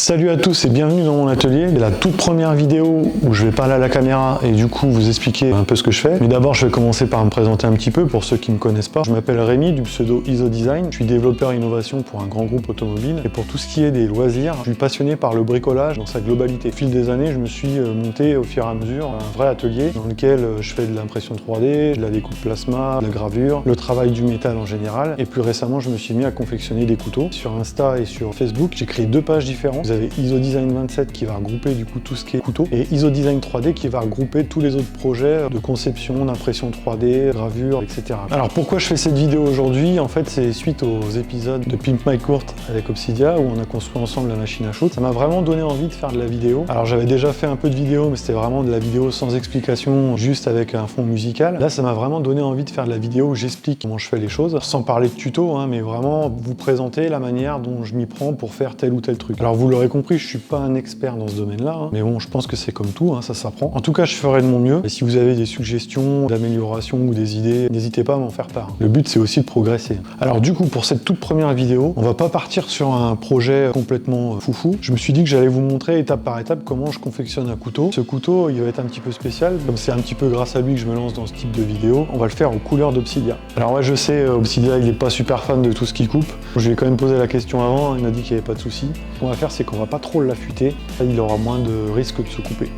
Salut à tous et bienvenue dans mon atelier. C'est la toute première vidéo où je vais parler à la caméra et du coup vous expliquer un peu ce que je fais. Mais d'abord je vais commencer par me présenter un petit peu pour ceux qui ne me connaissent pas. Je m'appelle Rémi du pseudo ISOdesign. Je suis développeur innovation pour un grand groupe automobile et pour tout ce qui est des loisirs, je suis passionné par le bricolage dans sa globalité. Au fil des années, je me suis monté au fur et à mesure un vrai atelier dans lequel je fais de l'impression 3D, de la découpe plasma, de la gravure, le travail du métal en général. Et plus récemment, je me suis mis à confectionner des couteaux. Sur Insta et sur Facebook, j'ai créé deux pages différentes. Vous avez ISOdesign 27 qui va regrouper du coup tout ce qui est couteau et ISOdesign 3D qui va regrouper tous les autres projets de conception, d'impression 3D, gravure, etc. Alors pourquoi je fais cette vidéo aujourd'hui? En fait, c'est suite aux épisodes de Pimp My Court avec Obsidia où on a construit ensemble la machine à shoot. Ça m'a vraiment donné envie de faire de la vidéo. Alors j'avais déjà fait un peu de vidéo, mais c'était vraiment de la vidéo sans explication, juste avec un fond musical. Là, ça m'a vraiment donné envie de faire de la vidéo où j'explique comment je fais les choses, sans parler de tuto, hein, mais vraiment vous présenter la manière dont je m'y prends pour faire tel ou tel truc. Alors vous l'aurez compris, je suis pas un expert dans ce domaine-là, hein, mais bon, je pense que c'est comme tout, hein, ça s'apprend. En tout cas, je ferai de mon mieux. Et si vous avez des suggestions d'amélioration ou des idées, n'hésitez pas à m'en faire part. Le but, c'est aussi de progresser. Alors du coup, pour cette toute première vidéo, on va pas partir sur un projet complètement foufou. Je me suis dit que j'allais vous montrer étape par étape comment je confectionne un couteau. Ce couteau, il va être un petit peu spécial, comme c'est un petit peu grâce à lui que je me lance dans ce type de vidéo. On va le faire aux couleurs d'Obsidia. Alors ouais, je sais, Obsidia, il est pas super fan de tout ce qu'il coupe. Je lui ai quand même posé la question avant, il m'a dit qu'il n'y avait pas de souci. Ce qu'on va faire, c'est qu'on va pas trop l'affûter, il aura moins de risque de se couper.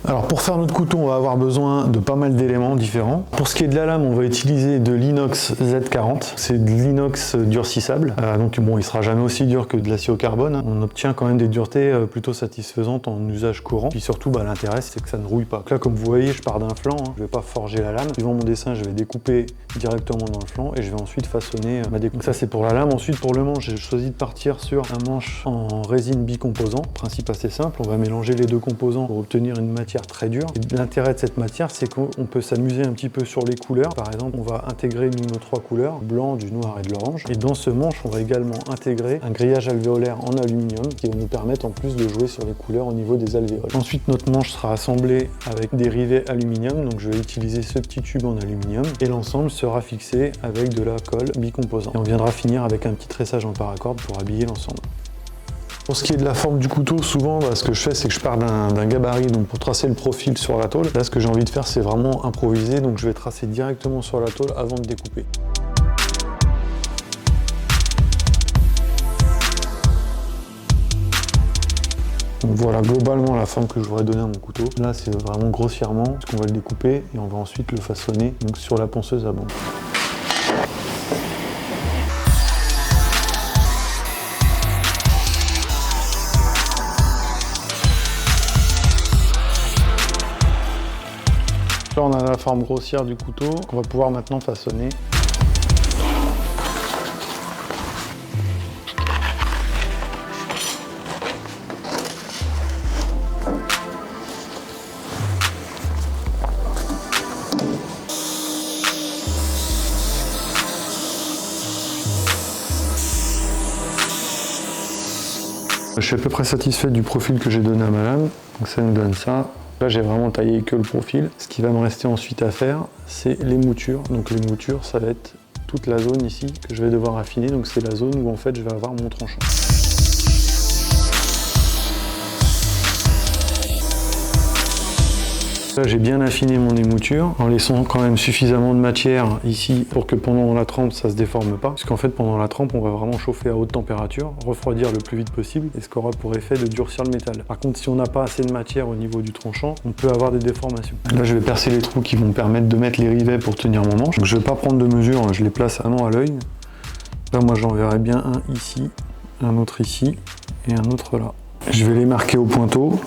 Alors pour faire notre couteau, on va avoir besoin de pas mal d'éléments différents. Pour ce qui est de la lame, on va utiliser de l'inox Z40. C'est de l'inox durcissable. Donc bon, il sera jamais aussi dur que de l'acier au carbone, hein. On obtient quand même des duretés plutôt satisfaisantes en usage courant. Puis surtout, l'intérêt, c'est que ça ne rouille pas. Donc là, comme vous voyez, je pars d'un flanc, hein. Je vais pas forger la lame. Suivant mon dessin, je vais découper directement dans le flanc et je vais ensuite façonner ma découpe. Donc ça, c'est pour la lame. Ensuite, pour le manche, j'ai choisi de partir sur un manche en résine bicomposant. Principe assez simple. On va mélanger les deux composants pour obtenir une matière très dure. L'intérêt de cette matière, c'est qu'on peut s'amuser un petit peu sur les couleurs. Par exemple, on va intégrer nos trois couleurs, blanc, du noir et de l'orange. Et dans ce manche, on va également intégrer un grillage alvéolaire en aluminium qui va nous permettre en plus de jouer sur les couleurs au niveau des alvéoles. Ensuite, notre manche sera assemblée avec des rivets aluminium. Donc je vais utiliser ce petit tube en aluminium et l'ensemble sera fixé avec de la colle bicomposant. Et on viendra finir avec un petit tressage en paracorde pour habiller l'ensemble. Pour ce qui est de la forme du couteau, souvent ce que je fais, c'est que je pars d'un gabarit donc pour tracer le profil sur la tôle. Là, ce que j'ai envie de faire, c'est vraiment improviser, donc je vais tracer directement sur la tôle avant de découper. Donc voilà globalement la forme que je voudrais donner à mon couteau. Là, c'est vraiment grossièrement, parce qu'on va le découper et on va ensuite le façonner donc sur la ponceuse à bande. Là, on a la forme grossière du couteau qu'on va pouvoir maintenant façonner. Je suis à peu près satisfait du profil que j'ai donné à ma lame, donc ça nous donne ça. Là, j'ai vraiment taillé que le profil. Ce qui va me rester ensuite à faire, c'est les moutures. Donc les moutures, ça va être toute la zone ici que je vais devoir affiner. Donc c'est la zone où en fait je vais avoir mon tranchant. Là, j'ai bien affiné mon émouture en laissant quand même suffisamment de matière ici pour que pendant la trempe ça se déforme pas. Puisqu'en fait pendant la trempe on va vraiment chauffer à haute température, refroidir le plus vite possible et ce qui aura pour effet de durcir le métal. Par contre si on n'a pas assez de matière au niveau du tranchant, on peut avoir des déformations. Là je vais percer les trous qui vont me permettre de mettre les rivets pour tenir mon manche. Donc, je ne vais pas prendre de mesure, je les place vraiment à l'œil. Là moi j'en verrai bien un ici, un autre ici et un autre là. Je vais les marquer au pointeau.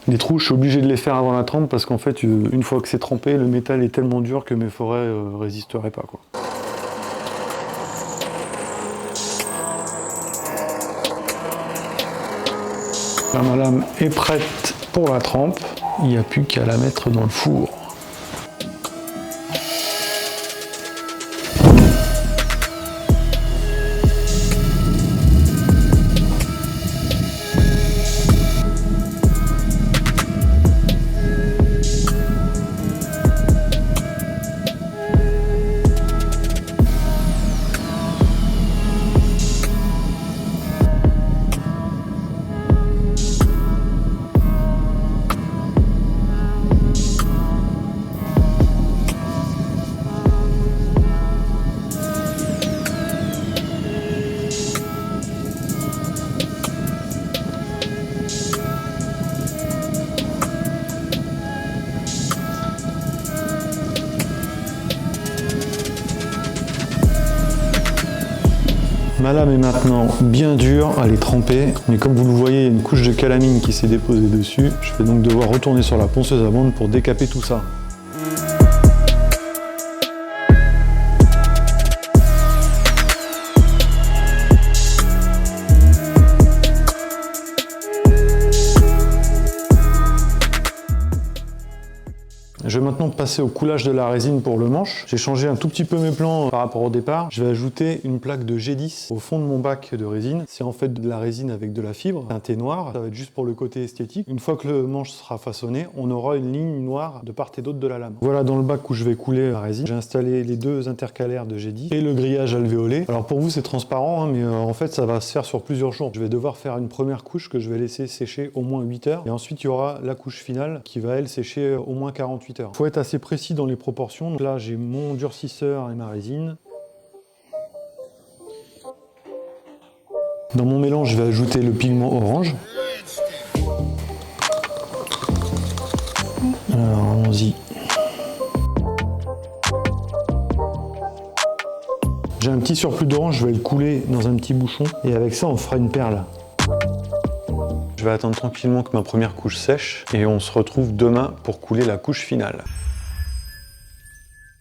Les trous, je suis obligé de les faire avant la trempe parce qu'en fait, une fois que c'est trempé, le métal est tellement dur que mes forêts résisteraient pas, quoi. Là, ma lame est prête pour la trempe. Il n'y a plus qu'à la mettre dans le four. Ma lame est maintenant bien dure, elle est trempée, mais comme vous le voyez, il y a une couche de calamine qui s'est déposée dessus. Je vais donc devoir retourner sur la ponceuse à bande pour décaper tout ça. Je vais maintenant passer au coulage de la résine pour le manche. J'ai changé un tout petit peu mes plans par rapport au départ. Je vais ajouter une plaque de G10 au fond de mon bac de résine. C'est en fait de la résine avec de la fibre, teinté noir. Ça va être juste pour le côté esthétique. Une fois que le manche sera façonné, on aura une ligne noire de part et d'autre de la lame. Voilà dans le bac où je vais couler la résine. J'ai installé les deux intercalaires de G10 et le grillage alvéolé. Alors pour vous c'est transparent, hein, mais en fait ça va se faire sur plusieurs jours. Je vais devoir faire une première couche que je vais laisser sécher au moins 8 heures. Et ensuite il y aura la couche finale qui va elle sécher au moins 48 heures. Il faut être assez précis dans les proportions. Donc là, j'ai mon durcisseur et ma résine. Dans mon mélange, je vais ajouter le pigment orange. Alors, allons-y. J'ai un petit surplus d'orange, je vais le couler dans un petit bouchon. Et avec ça, on fera une perle. Je vais attendre tranquillement que ma première couche sèche. Et on se retrouve demain pour couler la couche finale.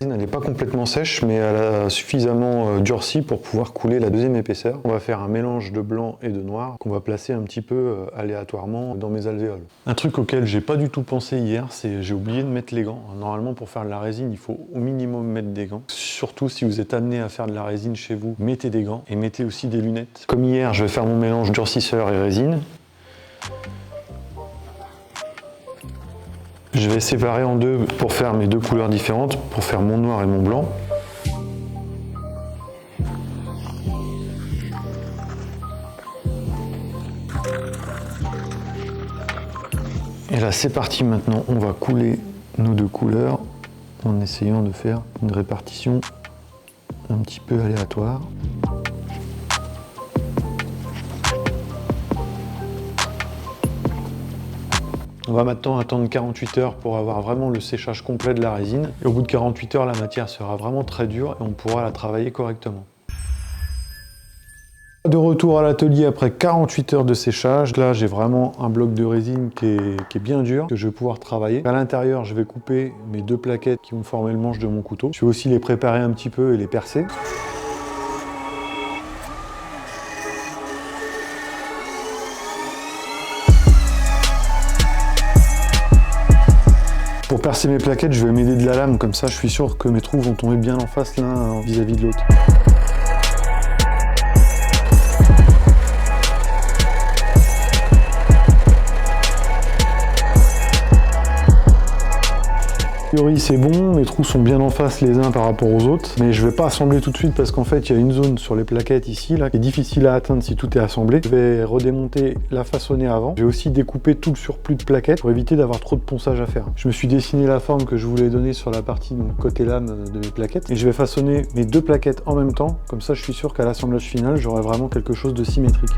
Elle n'est pas complètement sèche, mais elle a suffisamment durci pour pouvoir couler la deuxième épaisseur. On va faire un mélange de blanc et de noir qu'on va placer un petit peu aléatoirement dans mes alvéoles. Un truc auquel j'ai pas du tout pensé hier, c'est j'ai oublié de mettre les gants. Normalement, pour faire de la résine, il faut au minimum mettre des gants. Surtout si vous êtes amené à faire de la résine chez vous, mettez des gants et mettez aussi des lunettes. Comme hier, je vais faire mon mélange durcisseur et résine. Je vais séparer en deux pour faire mes deux couleurs différentes, pour faire mon noir et mon blanc. Et là c'est parti maintenant, on va couler nos deux couleurs en essayant de faire une répartition un petit peu aléatoire. On va maintenant attendre 48 heures pour avoir vraiment le séchage complet de la résine. Et au bout de 48 heures, la matière sera vraiment très dure et on pourra la travailler correctement. De retour à l'atelier après 48 heures de séchage. Là, j'ai vraiment un bloc de résine qui est bien dur, que je vais pouvoir travailler. À l'intérieur, je vais couper mes deux plaquettes qui vont former le manche de mon couteau. Je vais aussi les préparer un petit peu et les percer. Pour percer mes plaquettes, je vais m'aider de la lame, comme ça je suis sûr que mes trous vont tomber bien en face l'un vis-à-vis de l'autre. A priori c'est bon, mes trous sont bien en face les uns par rapport aux autres, mais je vais pas assembler tout de suite parce qu'en fait il y a une zone sur les plaquettes ici là qui est difficile à atteindre si tout est assemblé. Je vais redémonter la façonner avant. Je vais aussi découper tout le surplus de plaquettes pour éviter d'avoir trop de ponçage à faire. Je me suis dessiné la forme que je voulais donner sur la partie côté lame de mes plaquettes et je vais façonner mes deux plaquettes en même temps, comme ça je suis sûr qu'à l'assemblage final j'aurai vraiment quelque chose de symétrique.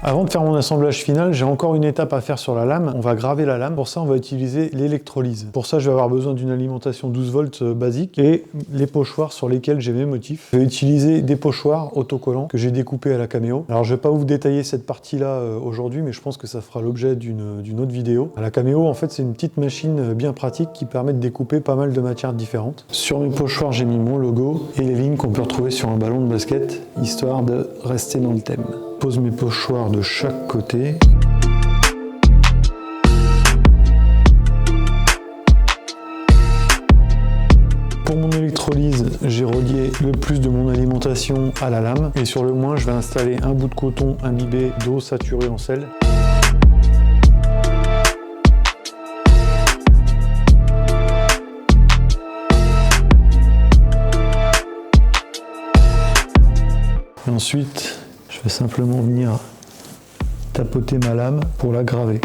Avant de faire mon assemblage final, j'ai encore une étape à faire sur la lame. On va graver la lame. Pour ça, on va utiliser l'électrolyse. Pour ça, je vais avoir besoin d'une alimentation 12 volts basique et les pochoirs sur lesquels j'ai mes motifs. Je vais utiliser des pochoirs autocollants que j'ai découpés à la caméo. Alors, je vais pas vous détailler cette partie-là aujourd'hui, mais je pense que ça fera l'objet d'une autre vidéo. À la caméo, en fait, c'est une petite machine bien pratique qui permet de découper pas mal de matières différentes. Sur mes pochoirs, j'ai mis mon logo et les lignes qu'on peut retrouver sur un ballon de basket, histoire de rester dans le thème. Je pose mes pochoirs de chaque côté. Pour mon électrolyse, j'ai relié le plus de mon alimentation à la lame et sur le moins, je vais installer un bout de coton imbibé d'eau saturée en sel. Et ensuite, je vais simplement venir tapoter ma lame pour la graver.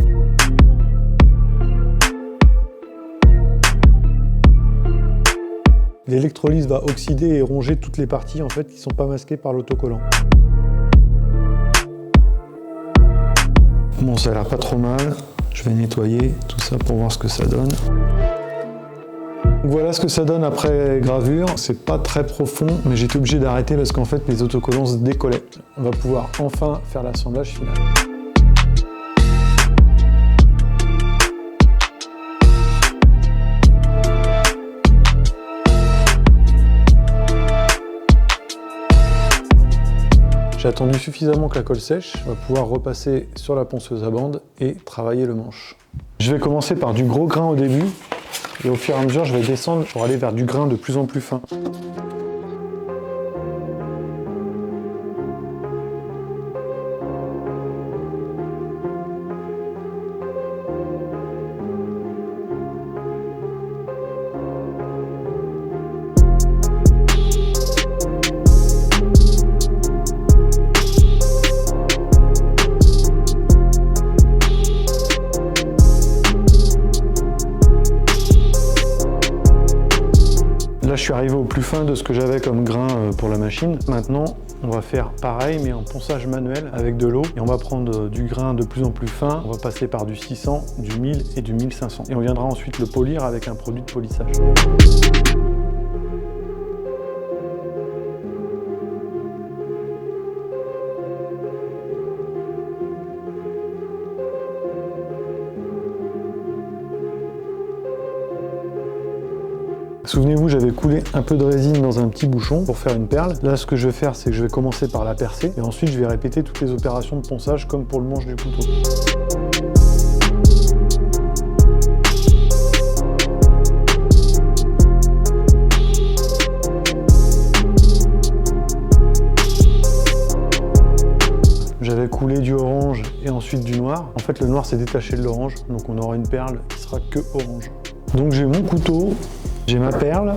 L'électrolyse va oxyder et ronger toutes les parties en fait qui ne sont pas masquées par l'autocollant. Bon, ça a l'air pas trop mal. Je vais nettoyer tout ça pour voir ce que ça donne. Voilà ce que ça donne après gravure. C'est pas très profond, mais j'étais obligé d'arrêter parce qu'en fait mes autocollants se décollaient. On va pouvoir enfin faire l'assemblage final. J'ai attendu suffisamment que la colle sèche. On va pouvoir repasser sur la ponceuse à bande et travailler le manche. Je vais commencer par du gros grain au début. Et au fur et à mesure, je vais descendre pour aller vers du grain de plus en plus fin. Là, je suis arrivé au plus fin de ce que j'avais comme grain pour la machine. Maintenant, on va faire pareil, mais en ponçage manuel avec de l'eau. Et on va prendre du grain de plus en plus fin. On va passer par du 600, du 1000 et du 1500. Et on viendra ensuite le polir avec un produit de polissage. Souvenez-vous, j'avais coulé un peu de résine dans un petit bouchon pour faire une perle. Là, ce que je vais faire, c'est que je vais commencer par la percer et ensuite je vais répéter toutes les opérations de ponçage comme pour le manche du couteau. J'avais coulé du orange et ensuite du noir. En fait, le noir s'est détaché de l'orange, donc on aura une perle qui sera que orange. Donc j'ai mon couteau. J'ai ma perle,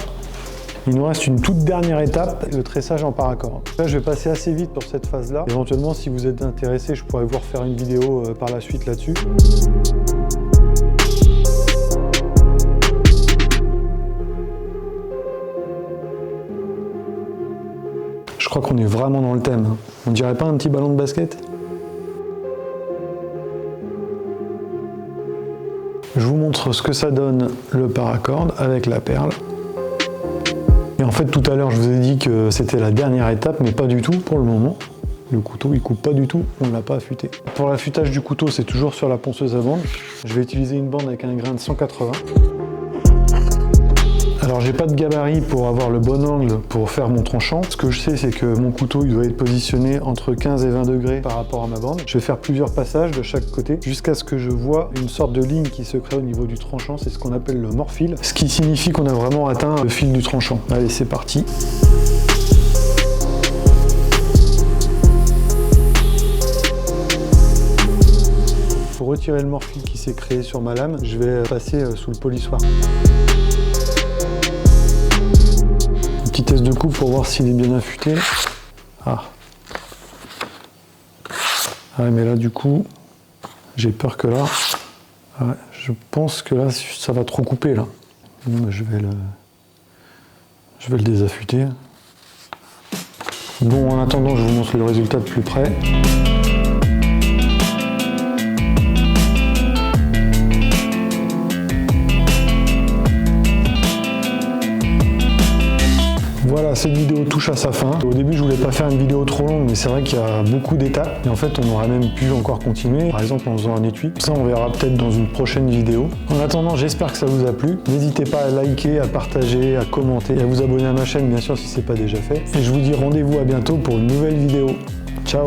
il nous reste une toute dernière étape, le tressage en paracorde. Là, je vais passer assez vite sur cette phase-là. Éventuellement, si vous êtes intéressé, je pourrais vous refaire une vidéo par la suite là-dessus. Je crois qu'on est vraiment dans le thème. On dirait pas un petit ballon de basket ? Je vous montre ce que ça donne le paracorde avec la perle. Et en fait, tout à l'heure, je vous ai dit que c'était la dernière étape, mais pas du tout pour le moment. Le couteau, il coupe pas du tout, on ne l'a pas affûté. Pour l'affûtage du couteau, c'est toujours sur la ponceuse à bande. Je vais utiliser une bande avec un grain de 180. Alors, j'ai pas de gabarit pour avoir le bon angle pour faire mon tranchant. Ce que je sais, c'est que mon couteau, il doit être positionné entre 15 et 20 degrés par rapport à ma bande. Je vais faire plusieurs passages de chaque côté jusqu'à ce que je vois une sorte de ligne qui se crée au niveau du tranchant. C'est ce qu'on appelle le mort-fil, ce qui signifie qu'on a vraiment atteint le fil du tranchant. Allez, c'est parti. Pour retirer le mort-fil qui s'est créé sur ma lame, je vais passer sous le polissoir. Petit test de coupe pour voir s'il est bien affûté. Ah mais là du coup j'ai peur que là je pense que là ça va trop couper là. Bon, je vais le désaffûter. Bon, en attendant, je vous montre le résultat de plus près. Voilà, cette vidéo touche à sa fin. Au début, je voulais pas faire une vidéo trop longue, mais c'est vrai qu'il y a beaucoup d'étapes. Et en fait, on aurait même pu encore continuer, par exemple en faisant un étui. Ça, on verra peut-être dans une prochaine vidéo. En attendant, j'espère que ça vous a plu. N'hésitez pas à liker, à partager, à commenter et à vous abonner à ma chaîne, bien sûr, si ce n'est pas déjà fait. Et je vous dis rendez-vous à bientôt pour une nouvelle vidéo. Ciao!